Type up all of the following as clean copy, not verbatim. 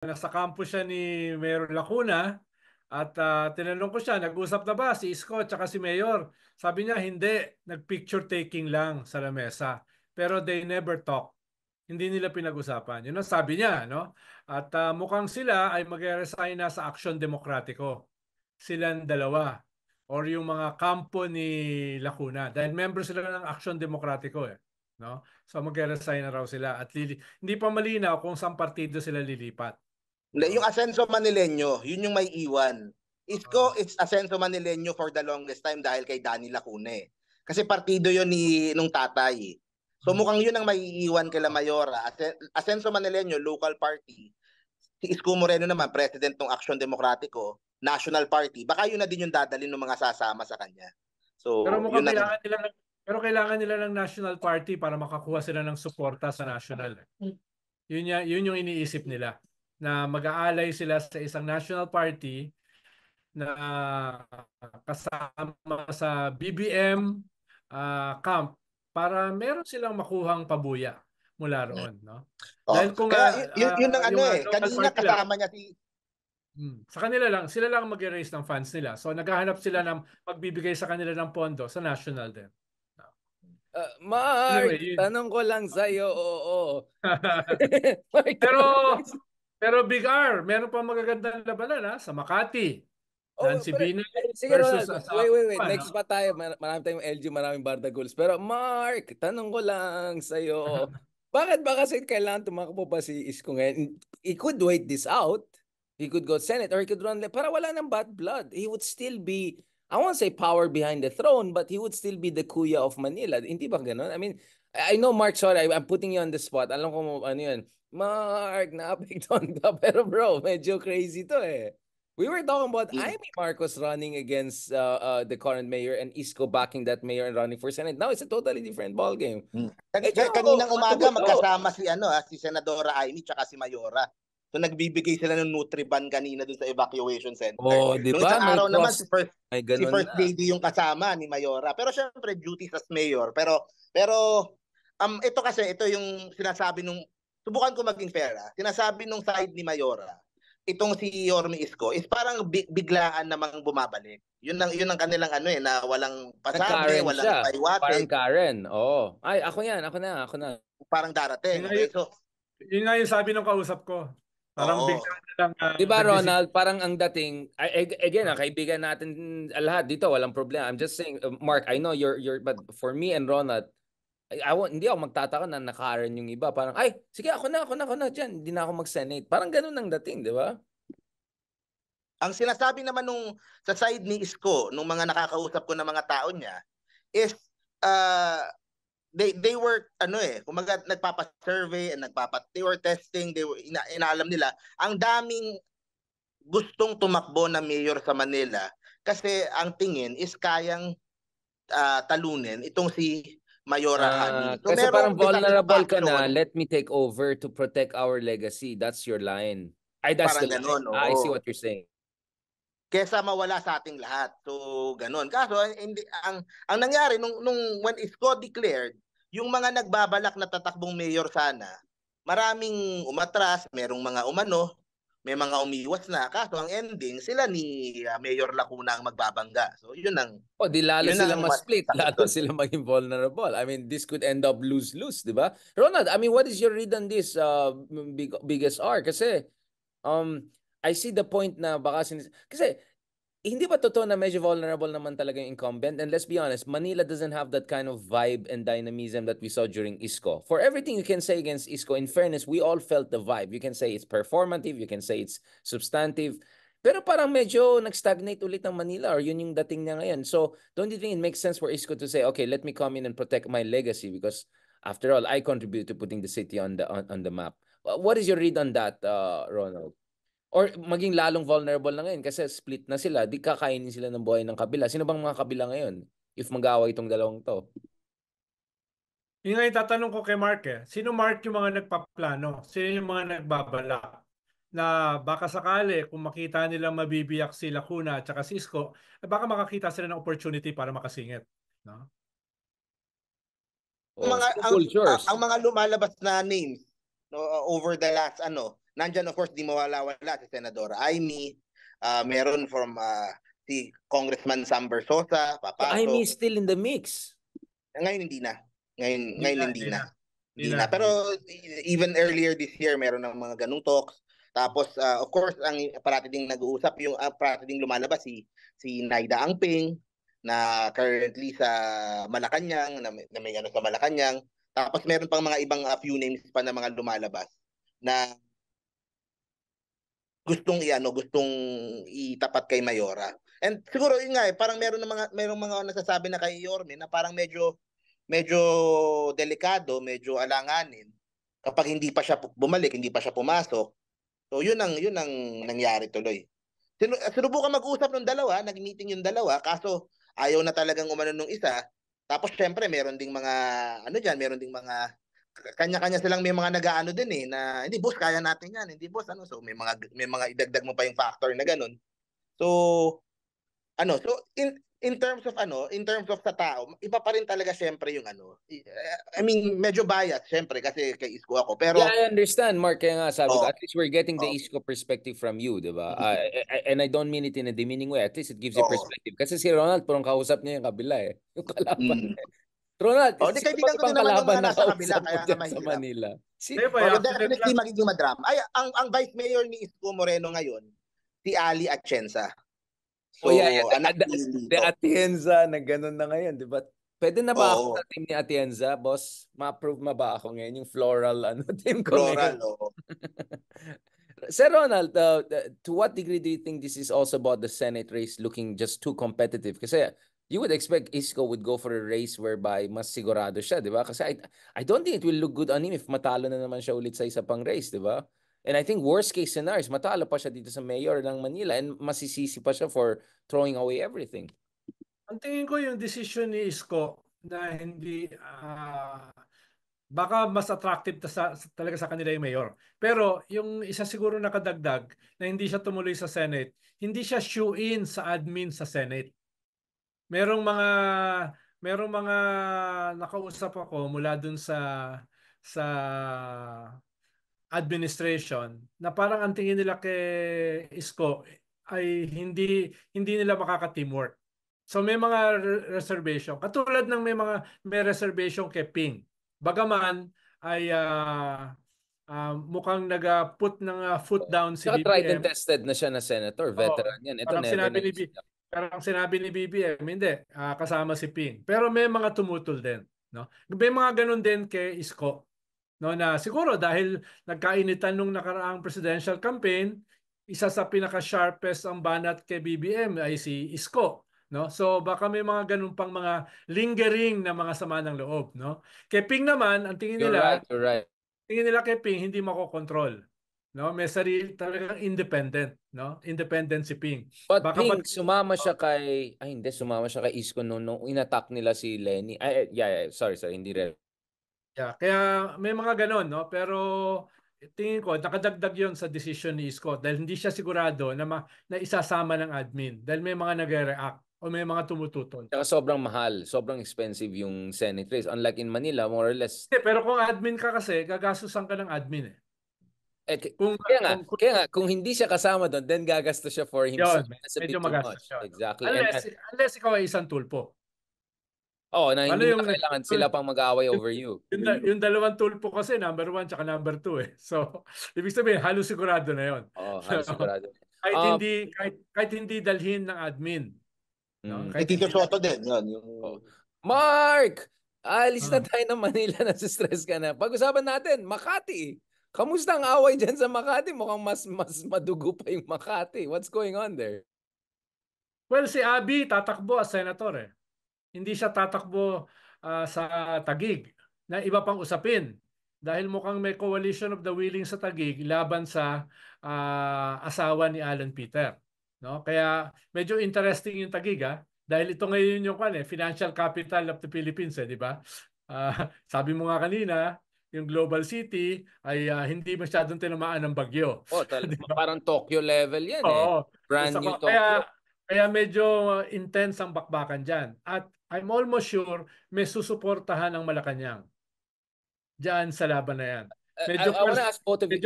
nasa campus siya ni Mayor Lacuna at tinanong ko siya, nag-usap na ba si Isko at si Mayor? Sabi niya, hindi. Nag-picture taking lang sa lamesa. Pero they never talk. Hindi nila pinag-usapan. Yun ang sabi niya, no? At mukhang sila ay mag-resign na sa Aksyon Demokratiko. Silang dalawa. Or yung mga kampo ni Lacuna. Dahil member sila ng Aksyon Demokratiko eh. No? So mag-resign na raw sila. At hindi pa malinaw kung saan partido sila lilipat. Yung No? Asenso Manileño, yun yung may iwan. Isko Uh, is Asenso Manileño for the longest time dahil kay Danny Lacune. Kasi partido yun nung tatay. So mukhang yun ang may iwan kay La Mayora. Asenso Manileño, local party. Si Isko Moreno naman, president ng Aksyon Demokratiko, national party. Baka yun na din yung dadalhin ng mga sasama sa kanya. pero So, mukhang yun ang... kailangan nila ng national party para makakuha sila ng suporta sa national. Yun yung iniisip nila na mag-aalay sila sa isang national party na kasama sa BBM camp para meron silang makuhang pabuya mula roon, no? Oh, Dahil kung kaya yun ang ano yung local kanina party lang, kasama niya si... sa kanila lang, sila lang mag-raise ng funds nila. So naghahanap sila ng magbibigay sa kanila ng pondo sa national din. Mark, Anyway, tanong ko lang sa'yo, oo. Mark, pero Big R, meron pa magagandang labanan sa Makati. Nancy pero, Binay sige versus Ronald, wait. Asakupan. Next pa tayo. Marami tayong LG, maraming Barda goals. Pero Mark, tanong ko lang sa'yo, bakit ba kasi kailangan tumakbo pa si Isko ngayon? He could wait this out. He could go Senate or he could run para wala ng bad blood. He would still be, I won't say power behind the throne, but he would still be the kuya of Manila. Hindi ba ganun? I mean, I know Mark, sorry, I'm putting you on the spot. Alam ko ano yun. Mark, naapektuhan ka. Pero bro, medyo crazy to eh. We were talking about Amy Marcos running against the current mayor and Isko backing that mayor and running for Senate. Now it's a totally different ballgame. Kaninang umaga magkasama si Senadora Amy tsaka si Mayora. So nagbibigay sila ng Nutriban kanina dun sa evacuation center. Oh, di Nung ba? isang araw naman si First Lady yung kasama ni Mayora. Pero syempre duties as mayor. Pero ito yung sinasabi nung, subukan ko maging fair sinasabi nung side ni Mayora, itong si Yorme Isko is parang biglaan namang bumabalik. Yun ang kanilang na walang pasabi, walang paiwate. Parang Karen. Oh. Ay, ako na. Parang darating. Okay, so yun nga yung sabi ng kausap ko. Parang biglaan na lang. Diba Ronald, parang ang dating, again, kaibigan natin lahat dito, walang problema. I'm just saying, Mark, I know you're, but for me and Ronald, hindi ako magtataka na naka-Karen yung iba. Parang, ay, sige, ako na dyan. Hindi na ako mag-Senate. Parang ganun ang dating, di ba? Ang sinasabi naman sa side ni Isko, nung mga nakakausap ko ng mga tao niya, is they were kumaga nagpapa-survey and they were testing, inaalam nila ang daming gustong tumakbo na mayor sa Manila kasi ang tingin is kayang talunin itong si Mayora Hani. So, kasi parang vulnerable ka na, let me take over to protect our legacy. That's your line. Ay, that's the line. I see what you're saying. Kesa mawala sa ating lahat. So, ganun. Kaso, ang nangyari, nung when Isko declared, yung mga nagbabalak na tatakbong mayor sana, maraming umatras, merong mga umano, may mga umiwas na. Kaso, ang ending, sila ni Mayor Lacuna ang magbabangga. So, yun ang... di lalo sila mas-split. Lalo sila maging vulnerable. I mean, this could end up lose-lose, di ba? Ronald, I mean, what is your read on this biggest R? Kasi, I see the point na baka kasi hindi ba totoo na medyo vulnerable naman talaga yung incumbent? And let's be honest, Manila doesn't have that kind of vibe and dynamism that we saw during Isko. For everything you can say against Isko, in fairness, we all felt the vibe. You can say it's performative, you can say it's substantive. Pero parang medyo nag-stagnate ulit ang Manila or yun yung dating niya ngayon. So, don't you think it makes sense for Isko to say, okay, let me come in and protect my legacy because after all, I contribute to putting the city on the map. What is your read on that, Ronald? Or maging lalong vulnerable na ngayon kasi split na sila, di kakainin sila ng buhay ng kabila. Sino bang mga kabila ngayon if mag-away itong dalawang to? Yung nga itatanong ko kay Mark sino Mark yung mga nagpaplano? Sino yung mga nagbabala? Na baka sakali kung makita nilang mabibiyak si Lacuna at saka Cisco, baka makakita sila ng opportunity para makasingit. No? Ang mga lumalabas na names over the last nandyan of course di mawala-wala si Senadora Amy, meron from si Congressman Sam Bersosa, So Amy papasok. is still in the mix. Ngayon hindi na. Hindi Ngayon na, hindi hindi na. na. Hindi na. Pero even earlier this year, meron ng mga ganung talks. Tapos, of course, ang parati ding nag-uusap, yung parati ding lumalabas si Naida Angping, na currently sa Malacanang, na may ano sa Malacanang. Tapos meron pang mga ibang few names pa na mga lumalabas na gustong itapat kay Mayora. And siguro yun nga parang merong mga nagsasabi na kay Yorme na parang medyo delikado, medyo alanganin kapag hindi pa siya bumalik, hindi pa siya pumasok. So yun ang nangyari tuloy. Sinubukan mag-usap ng dalawa, nag-meeting yung dalawa, kaso ayaw na talagang umano nung isa. Tapos syempre meron ding mga meron ding mga kanya-kanya silang may mga nag-aano din na hindi boss kaya natin yan, hindi boss so may mga idagdag mo pa yung factor na ganun. So so in terms of sa tao, iba pa rin talaga syempre yung I mean, medyo biased syempre kasi kay Isko ako. Pero Yeah, I understand, Mark. Kaya nga sabi ko, oh, at least we're getting the oh, Isko perspective from you, di ba? And I don't mean it in a demeaning way. At least it gives you oh, perspective. Kasi si Ronald, parang kausap niya yung kabila eh. Yung kalaban. mm. Ronald, Oh, di sino bang kaibigan ko ibang din naman yung kalaban mga na nasa kabila kausap mo kaya nga dyan sa mahirap. Manila? Kaya Definitely magiging madram. Ay, ang vice mayor ni Isko Moreno ngayon, si Ali Atienza. So, Oh yeah, anak ni the Lito. Atienza na ganun na ngayon, di ba? Pwede na ba ako Oo, sa team ni Atienza, boss? Ma-approve ma ba ako ngayon? Yung floral team ko ngayon. floral. Oo. Sir Ronald, to what degree do you think this is also about the Senate race looking just too competitive? Kasi you would expect Isko would go for a race whereby mas sigurado siya, di ba? Kasi I don't think it will look good on him if matalo na naman siya ulit sa isa pang race, di ba? And I think worst case scenario is matalo pa siya dito sa mayor ng Manila and masisisi pa siya for throwing away everything. Ang tingin ko yung decision ni Isko na hindi baka mas attractive talaga sa kanila yung mayor. Pero yung isa siguro nakadagdag na hindi siya tumuloy sa Senate, hindi siya shoe-in sa admin sa Senate. Merong mga merong mga nakausap ako mula dun sa administration na parang ang tingin nila kay Isko ay hindi nila makaka-teamwork. So may mga reservation. Katulad ng may reservation kay Ping. Bagaman ay mukhang nag-put ng foot down si Saka tried and BBM. tested na siya na senator, veteran yan. Ito never na. Parang sinabi ni BBM, hindi, kasama si Ping. Pero may mga tumutol din. No? May mga ganun din kay Isko. No, na siguro dahil nagkainitan nung nakaraang presidential campaign, isa sa pinaka-sharpest ang banat kay BBM ay si Isko. No? So baka may mga ganun pang mga lingering na mga sama ng loob. No? Kay Ping naman, ang You're right, you're right. tingin nila kay Ping hindi makokontrol. No? May sarili talagang independent. No? Independent si Ping. But Baka Ping, sumama siya kay... Ay, hindi. Sumama siya kay Isko nung inattack nila si Lenny. Ay, yeah. Sorry. Hindi rin. Yeah, kaya may mga ganon, no? Pero tingin ko, nakadagdag yon sa decision ni Isko dahil hindi siya sigurado na isasama ng admin dahil may mga nagre-react o may mga tumututol. Saka sobrang mahal. Sobrang expensive yung Senate race. Unlike in Manila, more or less. Pero kung admin ka kasi, gagastusan ka ng admin eh. Kaya nga, kung hindi siya kasama doon, then gagastos siya for himself. Yun, That's a medyo bit too magastos much. yun. Exactly. Unless ikaw ay isang tulpo. Na Ano hindi yung na kailangan sila pang mag-away over you. Yung dalawang tulpo kasi, number 1 tsaka number 2 eh. So, ibig sabihin, halos sigurado na yun. Halos sigurado. Kahit hindi dalhin ng admin. No? Kay Tito Soto din. Yun, Mark! Alis na tayo ng Manila. Nasa-stress ka na. Pag-usapan natin, Makati. Kamusta ang away dyan sa Makati? Mukhang mas madugo pa yung Makati. What's going on there? Well, si Abby tatakbo as senator eh. Hindi siya tatakbo sa Taguig na iba pang usapin. Dahil mukhang may coalition of the willing sa Taguig laban sa asawa ni Alan Peter. No? Kaya medyo interesting yung Taguig dahil ito ngayon yung financial capital of the Philippines di ba? Sabi mo nga kanina, yung global city ay hindi masyadong tinamaan ng bagyo. Diba? Parang Tokyo level yan Brand new Kaya Tokyo. medyo intense ang bakbakan dyan. At I'm almost sure may susuportahan ng Malacanang dyan sa laban na yan. Medyo I wanna ask both of you.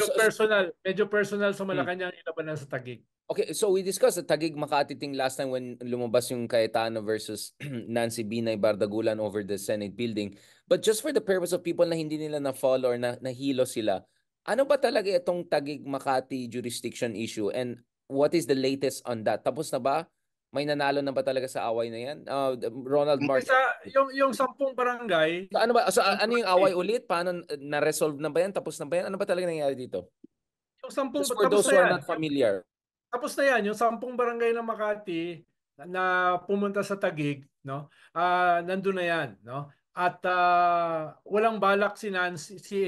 medyo personal sa Malacanang yung labanan sa Taguig. Okay, so we discussed the Taguig Makati thing last time when lumabas yung Cayetano versus Nancy Binay Bardagulan over the Senate building. But just for the purpose of people na hindi nila na-follow or nahilo sila, ano ba talaga itong Taguig Makati jurisdiction issue and what is the latest on that? Tapos na ba? May nanalo na ba talaga sa away na yan? Ronald Mark. Yung 10 barangay. So, ano ba? So, ano yung away ulit? Paano na-resolve na ba yan? Tapos na ba yan? Ano ba talaga nangyari dito? Yung 10 just for those who are not familiar. Tapos na yan, yung 10 barangay ng Makati na pumunta sa Taguig, no? Nandun na yan, no? At walang balak si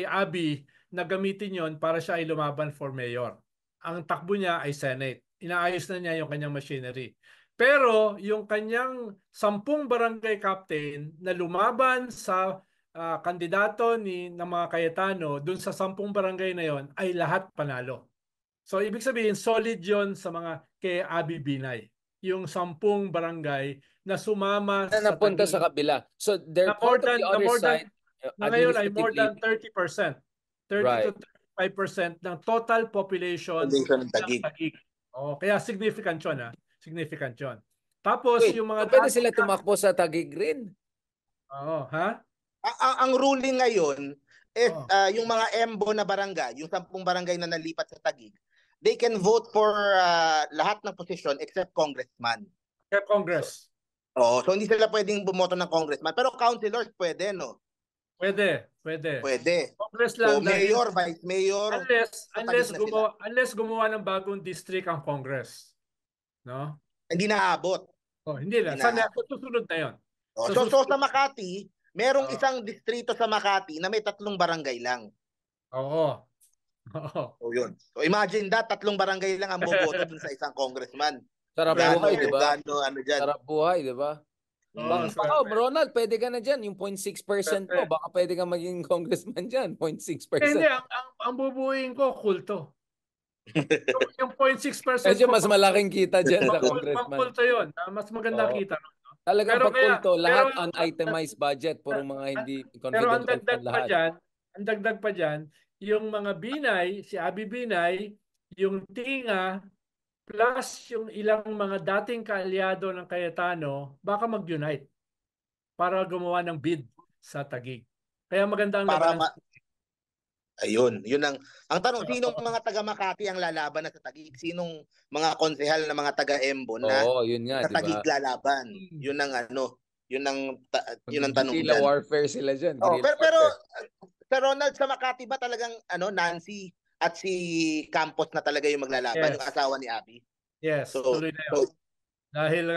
Abby na gamitin yon para siya ay lumaban for mayor. Ang takbo niya ay Senate. Inaayos na niya yung kanyang machinery. Pero yung kanyang 10 barangay captain na lumaban sa kandidato ng mga Cayetano dun sa 10 barangay na yon ay lahat panalo. So, ibig sabihin, solid yon sa mga kay Abby Binay. Yung 10 barangay na sumama na napunta sa kabila. So, they're part of the other side. Na ngayon ay more than 30%. 30 right. to 35% ng total population ng Taguig. Kaya significant yun. Significant yun. Tapos, wait, yung mga... pwede sila tumakbo sa Taguig rin? Oo, ha? Ang ruling ngayon is yung mga EMBO na barangay, yung 10 barangay na nalipat sa Taguig, they can vote for lahat ng posisyon except congressman. Except Congress. So hindi sila pwedeng bumoto ng congressman. Pero councilors pwede, no? Pwede. Congress lang. So mayor, vice mayor. Unless gumawa ng bagong district ang Congress. No? Hindi naabot. Hindi lang. Susunod na yun. So sa Makati, merong isang distrito sa Makati na may 3 barangay lang. Oo. So yun. So imagine that, 3 barangay lang ang boboto dun sa isang congressman. Sarap buhay, di ba? Sarap buhay, di ba? Baka, Ronald, pwede ka na dyan. Yung 0.6% mo, baka pwede ka maging congressman dyan. 0.6%. Hindi, ang bubuuin ko, kulto. Yung 0.6%. Medyo mas malaking kita dyan sa congressman. Kulto yun. Mas maganda kita. Talagang pagkulto, lahat un-itemized budget, puro mga hindi confidential. Pero ang dagdag pa dyan, yung mga Binay, si Abby Binay, yung Tinga, plus yung ilang mga dating kaalyado ng Cayetano, baka mag-unite para gumawa ng bid sa Taguig. Kaya maganda ang labanan. Ayun, yun ang tanong, sinong mga taga Makati ang lalaban na sa Taguig? Sinong mga konsehal na mga taga Embo na yun nga, sa Taguig lalaban? Yun ang yun ang tanong. Guerrilla warfare sila diyan. Pero sa Ronald, sa Makati ba talagang Nancy at si Campos na talaga yung maglalaban, yung asawa ni Abby? Yes, tuloy na yun. Dahil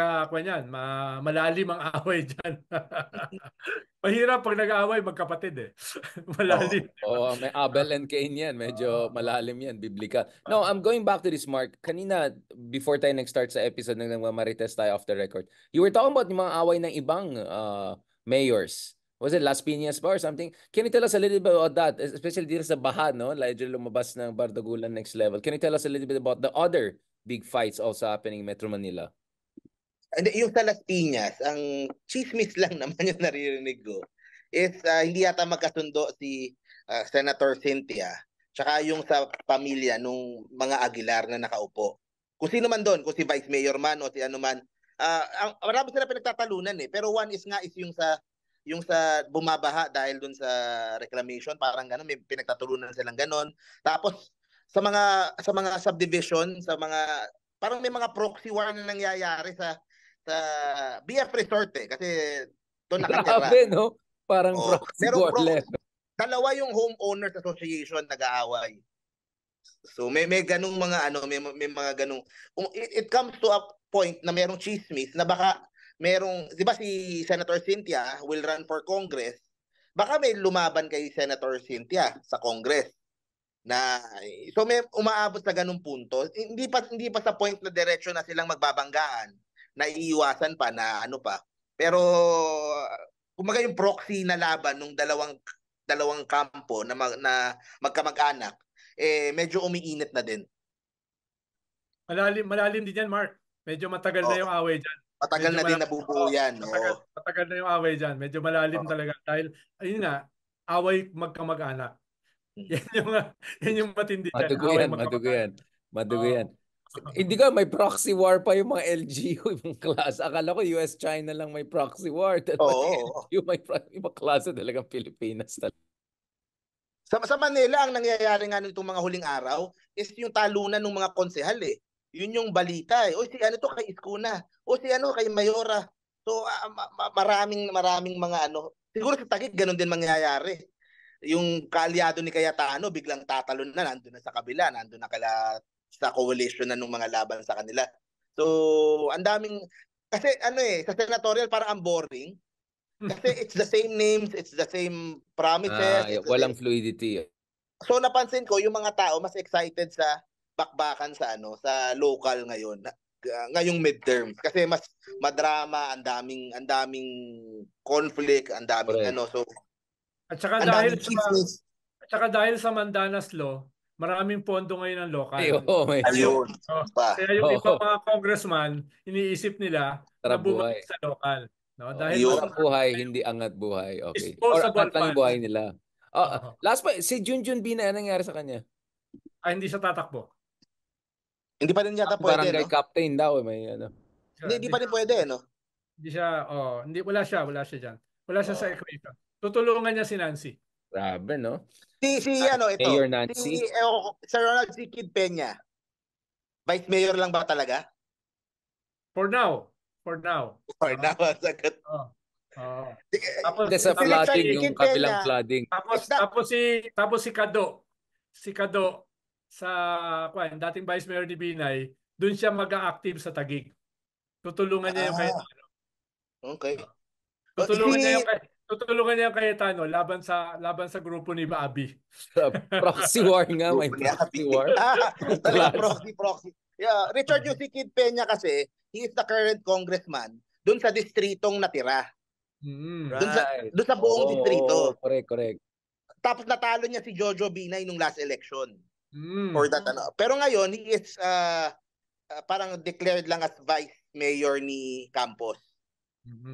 malalim ang away dyan. Mahirap pag nag-aaway magkapatid malalim. May Abel and Cain yan. Medyo malalim yan, biblical. No, I'm going back to this, Mark. Kanina, before tayo nag-start sa episode ng Marites tayo off the record, you were talking about yung mga away ng ibang mayors. Was it Las Piñas ba or something? Can you tell us a little bit about that? Especially dito sa Baha, no? Like lumabas ng Bardagulan next level. Can you tell us a little bit about the other big fights also happening in Metro Manila? Yung sa Las Piñas, ang chismis lang naman yung naririnig ko is hindi yata magkasundo si Senator Cynthia tsaka yung sa pamilya nung mga Aguilar na nakaupo. Kung sino man doon, kung si Vice Mayor man o si ano man, marami sila pinagtatalunan pero one is yung sa bumabaha dahil doon sa reclamation, parang gano'n, may pinagtatulunan silang gano'n. Tapos sa mga subdivision, parang may mga proxy war na nangyayari sa BF Resort kasi doon nakatira. Grabe, no? Parang proxy war. Dalawa yung homeowners association nag-aaway. So may ganung mga may mga ganung it comes to a point na merong chismis na baka merong, di ba si Senator Cynthia will run for Congress, baka may lumaban kay Senator Cynthia sa Congress so may umaabot sa ganung punto, hindi pa sa point na diretso na silang magbabanggaan, na iiwasan pa na pero kumaga yung proxy na laban ng dalawang kampo na magkamag-anak medyo umiinit na din. Malalim din yan, Mark. Medyo matagal na yung away dyan. Matagal na din nabubuo yan. Matagal na yung away dyan. Medyo malalim talaga. Dahil, ayun nga, away magkamag-anak. Yan yung matindi dyan. Madugo Away yan, madugo magkamag-anak. yan. Madugo Oo. yan. Hindi ka, may proxy war pa yung mga LGU, yung klase. Akala ko US-China lang may proxy war. Oo. Yung may ibang klase talagang Pilipinas talaga. Sa Manila, ang nangyayari nga nitong mga huling araw is yung talunan ng mga konsehal eh. Yun yung balita eh. O si ano to kay Iskuna. O si ano kay Mayora. So maraming mga ano. Siguro sa Taguig ganun din mangyayari. Yung kaalyado ni Cayetano biglang tatalon na, nandun na sa kabila, nandun na sa coalition na ng mga laban sa kanila. So ang daming, kasi ano eh, sa senatorial parang ang boring. Kasi it's the same names, it's the same promises, it's the Walang same. fluidity. So napansin ko yung mga tao mas excited sa bakbakan sa local ngayon. Ngayong midterms kasi mas madrama, ang daming conflict, ang daming Correct. ano, so At saka ang dahil daming sa chismis. Mandanas Law, maraming pondo ngayon ng lokal. May Ayun. Kaya yung ibang mga congressman, iniisip nila na sarap buhay. bumalik sa lokal. No? Dahil Yun. Sarap buhay, hindi angat buhay. Okay. Or disposable angat lang yung fund. buhay nila. Last pa, si Junjun Bina, ano nangyari sa kanya? Hindi siya tatakbo. Hindi pa rin yata pwede, Barangay no? captain daw, may ano. Hindi pa rin pwede, no? Hindi siya, wala siya diyan. Wala siya sa equation. Tutulungan niya si Nancy. Grabe, no? Ito. Mayor Nancy. Sir Ronald C. Kid Peña. Vice Mayor lang ba talaga? For now. For now, sagot. Tapos Sa flooding, yung Kid kabilang Peña, flooding. tapos si Kado. Si Kado sa dating Vice Mayor ni Binay, doon siya mag-a-active sa Taguig. Tutulungan niya yung Cayetano. Okay. Tutulungan niya yung Cayetano laban sa grupo ni Abi. Proxy war nga, may proxy war. Talaga proxy. Yeah, Richard yung si Kid Peña kasi, he is the current congressman doon sa distritong natira. Right. Doon sa buong distrito. Correct. Tapos natalo niya si Jojo Binay nung last election. For that ano. Pero ngayon, he is parang declared lang as vice mayor ni Campos.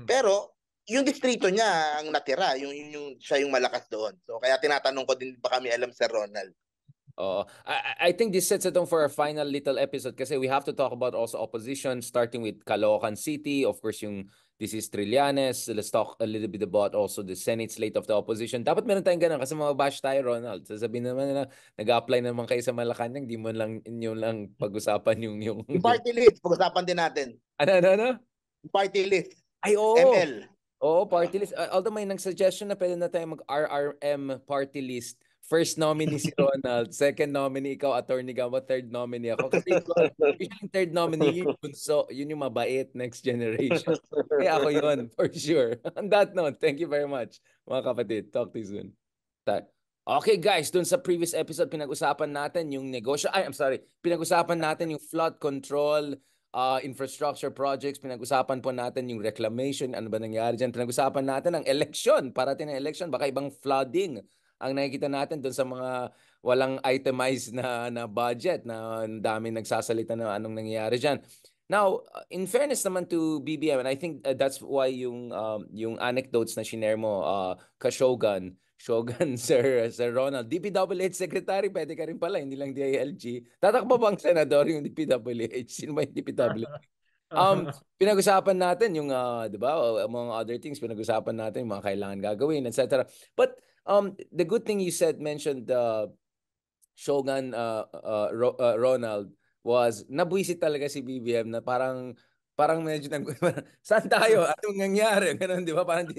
Pero yung distrito niya ang natira, yung siya yung malakas doon. So kaya tinatanong ko din baka may alam Sir Ronald. I think this sets it on for our final little episode kasi we have to talk about also opposition starting with Caloocan City, of course yung this is Trillanes. Let's talk a little bit about also the Senate slate of the opposition. Dapat meron tayong ganun kasi mababash tayo, Ronald. Sasabihin naman na nag-apply naman kayo sa Malacanang, di mo lang pag-usapan yung party list, pag-usapan din natin. Ano? Party list. Ay, oo. ML. Oo, party list. Although may nag-suggestion na pwede na tayo mag-RRM party list. First nominee si Ronald, second nominee ikaw, attorney Gamo, third nominee ako. Kasi yung third nominee, yun yung mabait next generation. Kaya ako yun, for sure. On that note, thank you very much, mga kapatid. Talk to you soon. Okay guys, dun sa previous episode, pinag-usapan natin yung pinag-usapan natin yung flood control, infrastructure projects, pinag-usapan po natin yung reclamation, ano ba nangyari dyan, pinag-usapan natin ang election, parating ng election, baka ibang flooding ang nakikita natin doon sa mga walang itemized na budget na dami nagsasalita na anong nangyayari dyan. Now, in fairness naman to BBM, and I think that's why yung anecdotes na shinare mo, Shogun, Sir Ronald, DPWH Secretary, pwede ka rin pala, hindi lang DILG. Tatakbo bang senador yung DPWH? Sino ba yung DPWH? Pinag-usapan natin yung, di ba, among other things, pinag-usapan natin yung mga kailangan gagawin, etc. But the good thing you mentioned, Shogun, Ronald, was nabwisit talaga si BBM na parang medyo saan tayo? Anong nangyari? Ganun, di ba? Parang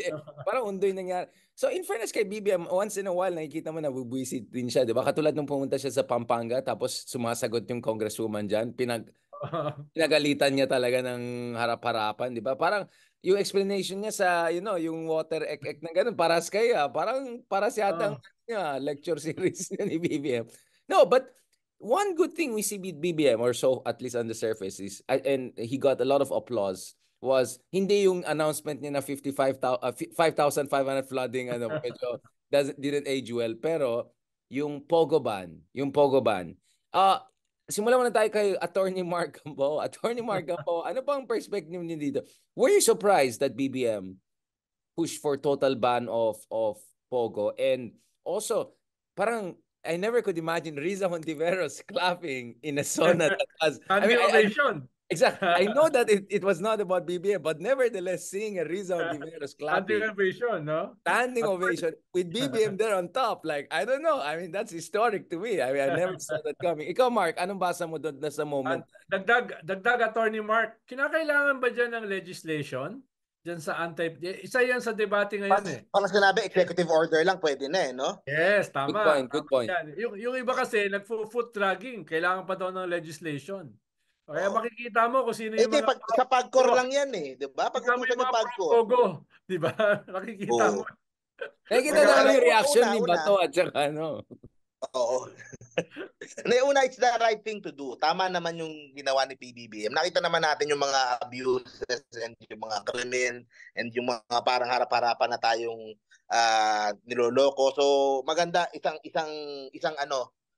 undoy nangyari. So in fairness kay BBM, once in a while nakikita mo na bubwisit din siya, di ba? Katulad nung pumunta siya sa Pampanga tapos sumasagot yung congresswoman diyan, pinagalitan niya talaga ng harap-harapan, di ba? Parang yung explanation niya sa, yung water ek na ganun, paras kaya, parang yatang lecture series ni BBM. No, but one good thing we see with BBM, or so at least on the surface, is, and he got a lot of applause, was hindi yung announcement niya na 5,500 flooding, medyo didn't age well, pero yung Pogo ban, simulan muna tayo kay Attorney Mark Gamboa. Attorney Mark Gamboa, ano bang perspective niyo dito? Were you surprised that BBM pushed for total ban of Pogo? And also, parang I never could imagine Riza Hontiveros clapping in a sauna that was. I mean, Standing ovation. exactly. I know that it was not about BBM, but nevertheless, seeing a Riza Hontiveros Standing clapping, ovation, no? standing At ovation with BBM there on top, like I don't know. I mean, that's historic to me. I mean, I never saw that coming. Ikaw, Mark, anong basa mo doon na sa moment? Dagdag Attorney Mark, kinakailangan ba dyan ng legislation? Dyan sa isa yan sa debate ngayon eh. Parang sinabi, executive order lang pwede na no? Yes, Good tama. point, good point. Yan. Yung iba kasi, nag-foot dragging, kailangan pa daw ng legislation. Kaya makikita mo kung sino yung mga... sa PAGCOR lang yan di ba? Pag-utusan ng PAGCOR. Pogo, di ba? Nakikita mo. Nakikita namin yung reaction ni Bato at saka ano. Oo. Una, it's the right thing to do. Tama naman yung ginawa ni PBBM. Nakita naman natin yung mga abuses and yung mga krimen and yung mga parang harap-harapan na tayong niloloko. So maganda isang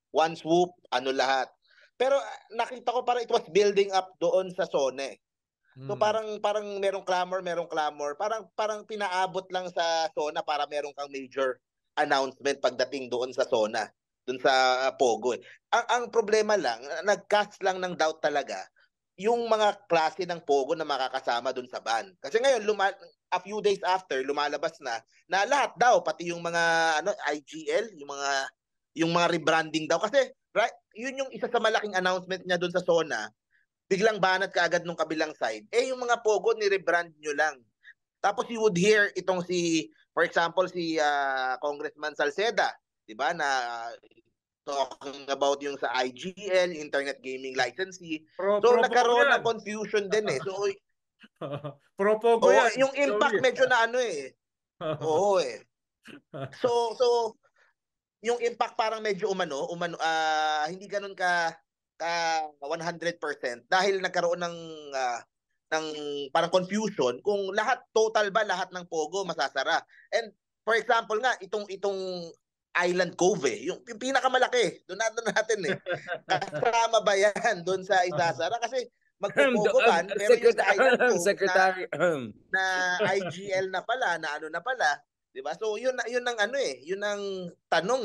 one swoop, lahat. Pero nakita ko parang it was building up doon sa SONE. So parang merong clamor, parang pinaabot lang sa SONA para merong kang major announcement pagdating doon sa SONA, doon sa Pogo. Ang problema lang, nag-cast lang ng doubt talaga yung mga klase ng Pogo na makakasama doon sa ban. Kasi ngayon a few days after lumalabas na lahat daw pati yung mga IGL, yung mga rebranding daw kasi right, yun yung isa sa malaking announcement niya doon sa SONA. Biglang banat kaagad nung kabilang side. Yung mga Pogo ni-rebrand nyo lang. Tapos you would hear itong for example, si Congressman Salceda, di ba, na talking about yung sa IGL, Internet Gaming Licensee. So nagkaroon ng confusion din So Pro-Pogo yan. Yung impact medyo na Oo So yung impact parang medyo hindi ganun ka 100% dahil nagkaroon ng parang confusion kung total ba lahat ng Pogo masasara. And for example nga itong Island Cove yung pinakamalaki doon natin kasama ba yan doon sa isasara kasi magpo-Pogo ban pero yung Island Cove Secretary na IGL na pala na pala, 'di ba? So yun ang yun ang tanong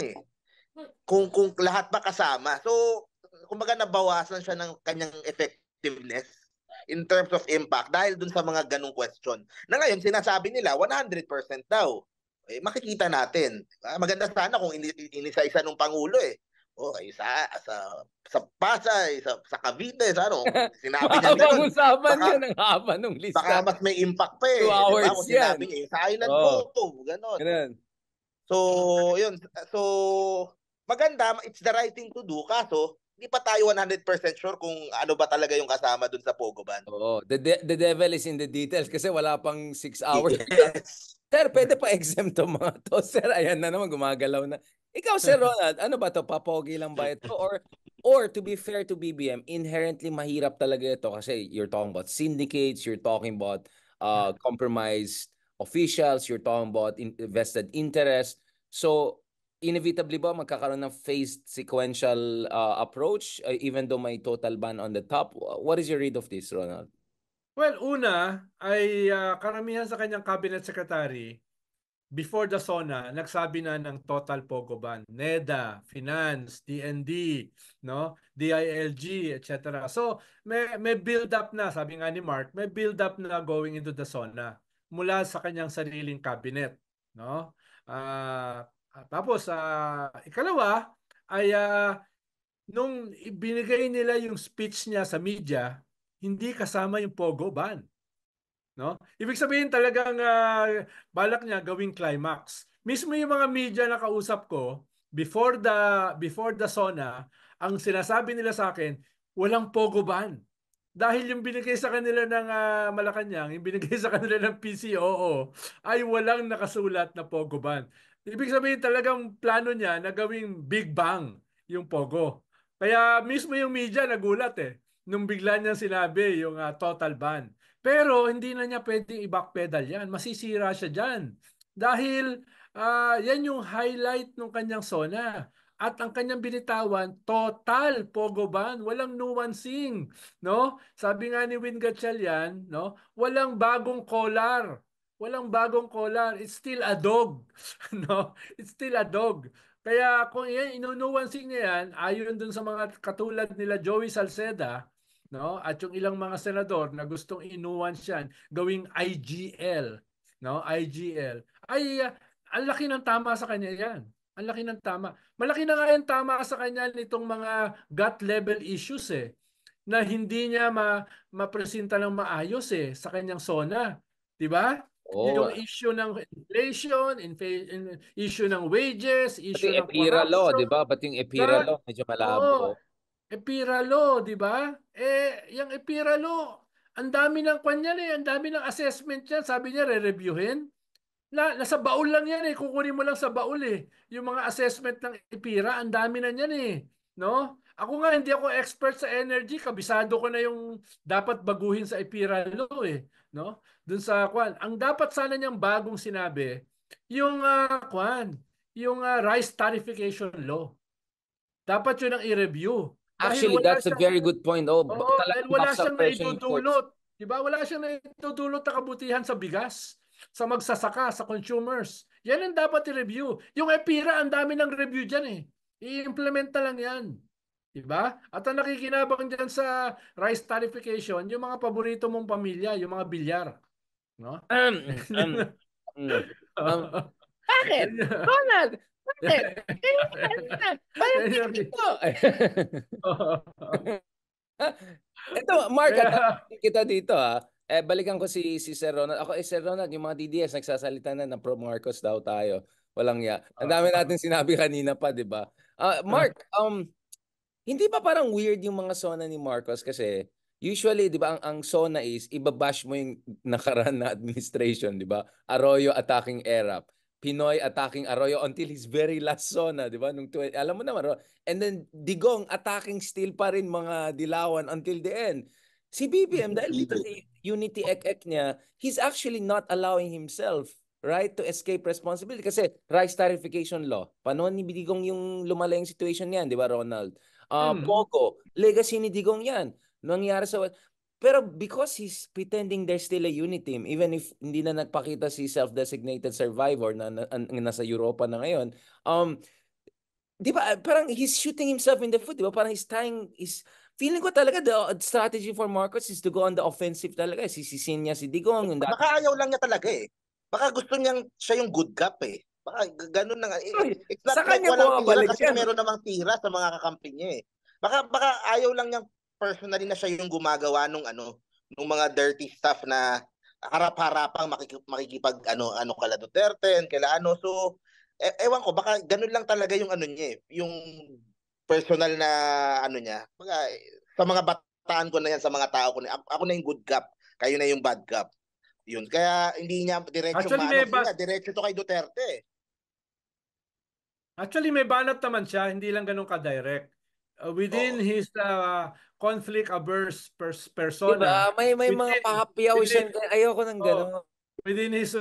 kung lahat ba kasama. So kumbaga nabawasan siya ng kanyang effectiveness in terms of impact dahil dun sa mga ganong question. Na ngayon sinasabi nila 100% daw. Makikita natin. Maganda sana kung inisa-isa ng pangulo sa Pasay, sa Cavite, sinabi niya ganun. Pag-usapan niya ng haba ng lista. Baka mas may impact pa 2 hours diba? Kung sinabi niya, sa Island Cove, gano'n. So, yun. So, maganda, it's the right thing to do. Kaso, hindi pa tayo 100% sure kung ano ba talaga yung kasama dun sa Pogo ban. The devil is in the details kasi wala pang 6 hours. Yes. Sir, pwede pa exempt to mga to. Sir, ayan na naman, gumagalaw na. Ikaw, Sir Ronald, ano ba to? Papogi lang ba ito? Or to be fair to BBM, inherently mahirap talaga ito kasi you're talking about syndicates, you're talking about compromised officials, you're talking about vested interest. So, inevitably ba magkakaroon ng phased sequential approach even though may total ban on the top? What is your read of this, Ronald? Well, una ay karamihan sa kanyang cabinet secretary before the SONA, nagsabi na ng total Pogo ban. NEDA, Finance, DND, no? DILG, etc. So, may build up na, sabi nga ni Mark, may build up na going into the SONA mula sa kanyang sariling cabinet, no? Tapos ikalawa ay nung ibinigay nila yung speech niya sa media, hindi kasama yung Pogo ban. No? Ibig sabihin talagang balak niya gawing climax. Mismo yung mga media na kausap ko before the SONA, ang sinasabi nila sa akin, walang Pogo ban. Dahil yung binigay sa kanila ng Malacanang, yung binigay sa kanila ng PCOO, ay walang nakasulat na Pogo ban. Ibig sabihin talagang plano niya na gawing Big Bang yung Pogo. Kaya mismo yung media nagulat nung bigla niya sinabi yung total ban. Pero hindi na niya pwedeng i-backpedal yan. Masisira siya dyan. Dahil yan yung highlight ng kanyang SONA. At ang kanyang binitawan, total Pogo ban, walang nuancing, no? Sabi nga ni Win Gatchalian, no? Walang bagong collar. Walang bagong collar. It's still a dog. No? It's still a dog. Kaya kung yan, inunuwansing niya yan, ayon dun sa mga katulad nila Joey Salceda, no? At yung ilang mga senador na gustong inuwans yan, gawing IGL, no? IGL. Ay, ang laki ng tama sa kanya yan. Ang laki ng tama. Malaki na nga yung tama sa kanya nitong mga gut level issues na hindi niya mapresenta ng maayos sa kanyang SONA. 'Di ba? Oo. Yung issue ng inflation, issue ng wages, Pati issue ng EPIRA law, corruption. di ba? Pati yung EPIRA Lahat. law, medyo malabo. Oo. EPIRA law, 'di ba? Yung EPIRA law, ang dami ng kanya ang dami ng assessment niyan. Sabi niya re-reviewin. Nasa baul lang yan kukunin mo lang sa baul yung mga assessment ng EPIRA, ang dami na yan no? Ako nga hindi ako expert sa energy, kabisado ko na yung dapat baguhin sa EPIRA law no? Dun sa kwan, ang dapat sana niyang bagong sinabi, yung yung rice tariffication law. Dapat yun ang i-review. Dahil Actually, wala that's a siyang very good point. Oh, Oo, dahil talagang wala baksak siyang presyo yung imports. naidudulot. 'Di ba? Wala siyang naidudulot na kabutihan sa bigas, sa magsasaka, sa consumers. Yan ang dapat i-review. Yung EPIRA, ang dami ng review diyan I-implement na lang 'yan. 'Di ba? At ang nakikinabang diyan sa rice tariffication, yung mga paborito mong pamilya, yung mga bilyar, no? Um, um, um, bakit? Ronald, bakit? Parang ito. Ito, Mark, Kaya, kita dito balikan ko si Sir Ronald. Ako, Sir Ronald, yung mga DDS nagsasalita na pro Marcos daw tayo. Walang ya. Ang dami natin sinabi kanina pa, di ba? Mark, hindi ba parang weird yung mga SONA ni Marcos kasi usually, di ba, ang SONA is ibabash mo yung nakaraan na administration, di ba? Arroyo attacking ERAP. Pinoy attacking Arroyo until his very last SONA, di ba? Alam mo naman, and then Digong attacking still pa rin mga Dilawan until the end. Si BBM, dahil dito sa unity ek niya, he's actually not allowing himself, right, to escape responsibility. Kasi rice tariffication law, panahon ni Digong yung lumala yung situation niyan, di ba, Ronald? Pogo, legacy ni Digong yan. Nangyari sa... Pero because he's pretending there's still a unity team, even if hindi na nagpakita si self-designated survivor na nasa Europa na ngayon, di ba, parang he's shooting himself in the foot, di ba? Parang feeling ko talaga the strategy for Marcos is to go on the offensive talaga. Sisisin niya si Digong. Baka ayaw lang niya talaga Baka gusto niyang siya yung good cop Baka ganun na nga. It's not sa like kanya walang tira kasi yan. meron namang tira sa mga kakampi niya Baka ayaw lang niyang personally na siya yung gumagawa nung mga dirty stuff na harap-harapang makikipag kala Duterte and kala So ewan ko baka ganun lang talaga yung niya yung personal na niya. Baka sa mga bataan ko na yan sa mga tao ko na ako na yung good cop, kayo na yung bad cop. Yun. Kaya hindi niya diretso diretso to kay Duterte. Actually, may banat naman siya, hindi lang ganun ka-direct. Within his conflict-averse persona. Diba? May mga pahapyaw siya. Ayoko ng ganun. Within his